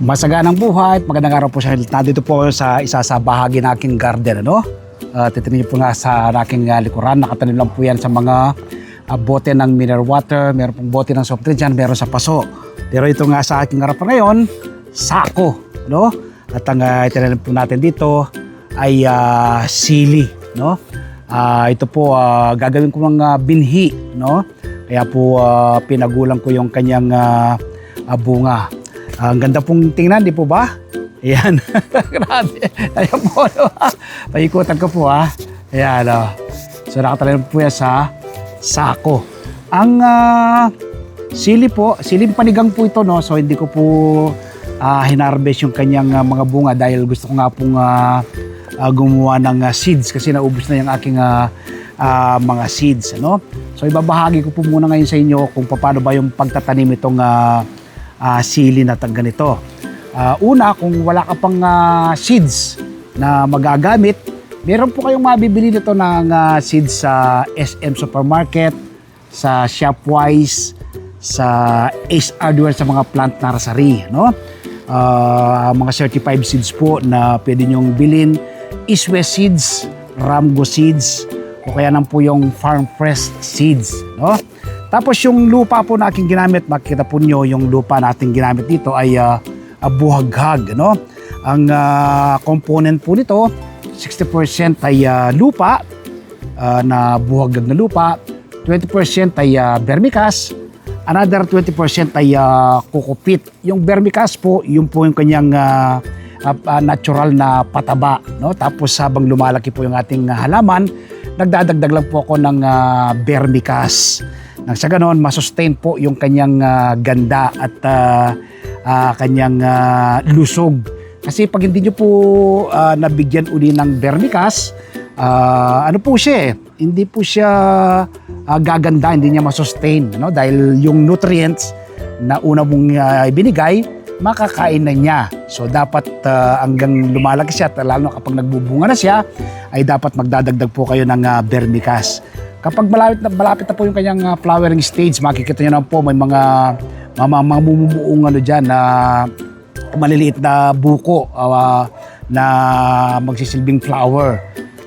Masaganang buhay, magandang araw po sa inyo. Nandito po sa isa sa bahagi ng aking garden, ano? Titignan niyo po nga sa aking likuran, nakatanim lang po yan sa mga bote ng mineral water, meron pong bote ng soft drink dyan, meron sa paso. Pero ito nga sa aking harapan ngayon, sako, no? At ang itinanim po natin dito ay sili, no? Ito po gagawin ko mga binhi, no? Kaya po pinagulang ko yung kanyang bunga. Ang ganda pong tingnan, di po ba? Ayan. Grabe. Ayan po. No? Paikutan ko po ha. Ayan. So nakatalim po yan sa sako. Ang sili po, siling panigang po ito, no? So hindi ko po hinarvest yung kanyang mga bunga dahil gusto ko nga pong gumawa ng seeds kasi naubos na yung aking mga seeds, no? So ibabahagi ko po muna ngayon sa inyo kung paano ba yung pagtatanim itong sili na ganito. Una, kung wala ka pang seeds na magagamit, meron po kayong mabibili nito ng seeds sa SM Supermarket, sa Shopwise, sa Ace Hardware, sa mga plant nursery, no? Mga certified seeds po na pwede nyong bilhin, East-West Seeds, Ramgo Seeds, o kaya nang po yung Farm Fresh Seeds, no? Tapos yung lupa po na aking ginamit, makikita po nyo yung lupa nating ginamit dito ay buhaghag, no? Ang component po nito, 60% ay lupa, na buhaghag na lupa, 20% ay vermicast, another 20% ay kukupit. Yung vermicast po, yun po yung kanyang natural na pataba, no? Tapos habang lumalaki po yung ating halaman, nagdadagdag lang po ako ng vermicast. Nang sa ganon, masustain po yung kanyang ganda at kanyang lusog. Kasi pag hindi nyo po nabigyan uli ng vermicast, ano po siya hindi po siya gaganda, hindi niya masustain, no? Dahil yung nutrients na una mong ibinigay, makakain na niya. So dapat hanggang lumalaki siya, at lalo kapag nagbubunga na siya, ay dapat magdadagdag po kayo ng vermicast. Kapag malapit na po yung kanyang flowering stage, makikita nyo na po may mga mamumuong dyan na maliliit na buko na magsisilbing flower.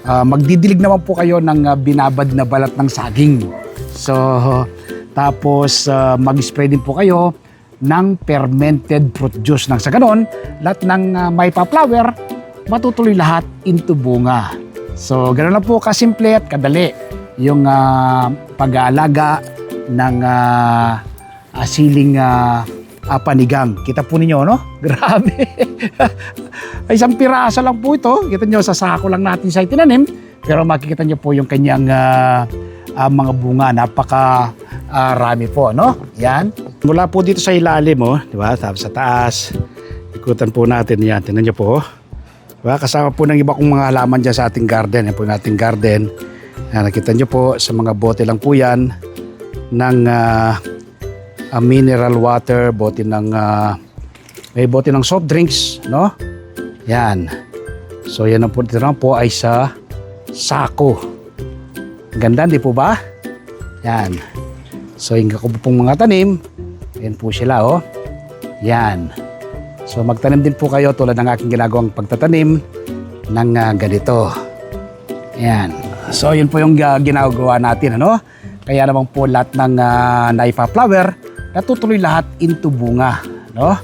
Magdidilig naman po kayo ng binabad na balat ng saging. So, tapos mag-spray din po kayo ng fermented fruit juice. Nang sa ganon, lahat ng may pa-flower, matutuloy lahat into bunga. So, ganoon lang po kasimple at kadali yung pag-aalaga ng siling panigang. Kita po ninyo, no? Grabe. Isang piraso lang po ito. Kita nyo, sa sako lang natin sa itinanim. Pero makikita nyo po yung kanyang mga bunga. Napaka rami po, no? Yan. Mula po dito sa ilalim, di ba? Tapos sa taas. Ikutan po natin yan. Tingnan nyo po. Diba? Kasama po ng iba kong mga halaman dyan sa ating garden. Yan po yung ating garden. Nakita nyo po, sa mga bote lang po yan ng mineral water, bote ng may bote ng soft drinks, no? Yan. So yan ang po dito po ay sa sako. Ganda, di po ba? Yan. So yung ko pong mga tanim, yan po sila, oh. Yan. So magtanim din po kayo tulad ng aking ginagawang pagtatanim ng ganito. Yan. So yun po yung ginagawa natin, ano? Kaya naman po lahat ng naipa-flower, natutuloy lahat into bunga, no?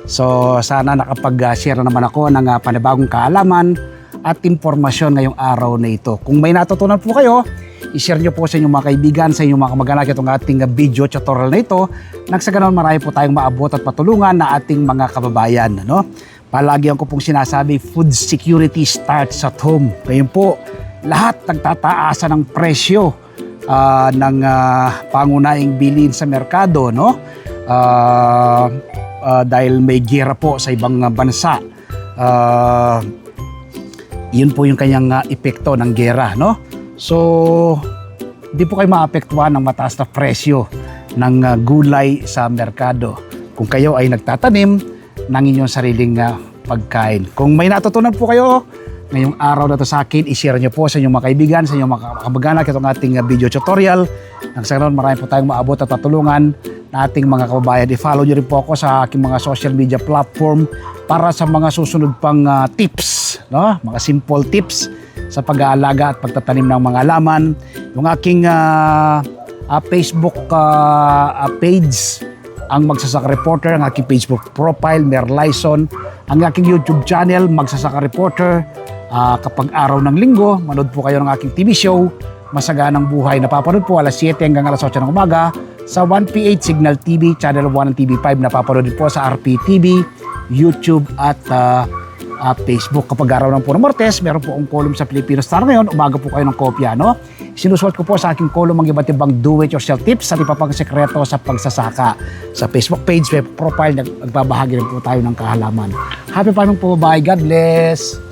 So sana nakapag-share naman ako ng panibagong kaalaman at impormasyon ngayong araw na ito. Kung may natutunan po kayo, i-share nyo po sa inyong mga kaibigan, sa inyong mga kamag-anak itong ating video tutorial na ito. Nang sa ganoon, marami po tayong maabot at patulungan na ating mga kababayan, no? Palagi ko pong sinasabi, food security starts at home. Ngayon po, lahat nagtataasa ng presyo ng pangunahing bilhin sa merkado, no? Dahil may giyera po sa ibang bansa. Yun po yung kanyang epekto ng giyera, no? So, di po kayo maapektuhan ng mataas na presyo ng gulay sa merkado kung kayo ay nagtatanim ng inyong sariling pagkain. Kung may natutunan po kayo ngayong araw na to sa akin, i-share nyo po sa inyong mga kaibigan, sa inyong mga kamag-anak itong ating video tutorial. Nang sa ganoon, marami po tayong maabot at tatulungan na ating mga kababayan. I-follow nyo rin po ako sa aking mga social media platform para sa mga susunod pang tips, no? Mga simple tips sa pag-aalaga at pagtatanim ng mga halaman. Yung aking Facebook page, ang Magsasaka Reporter, ang aking Facebook profile, Merlison, ang aking YouTube channel, Magsasaka Reporter. Kapag araw ng linggo, manood po kayo ng aking TV show, Masaganang Buhay. Napapanood po alas 7 hanggang alas 8 ng umaga sa 1PH Signal TV, Channel 1 and TV5. Napapanood din po sa RPTV, YouTube at Facebook. Kapag araw ng Puro Martes, meron po ang column sa Filipino Star ngayon. Umaga po kayo ng kopya, no? Sinusulat ko po sa aking column ang iba't ibang do-it-yourself tips at iba pang sekreto sa pagsasaka. Sa Facebook page, web profile, nagbabahagi rin po tayo ng kahalaman. Happy farming po, bye. God bless!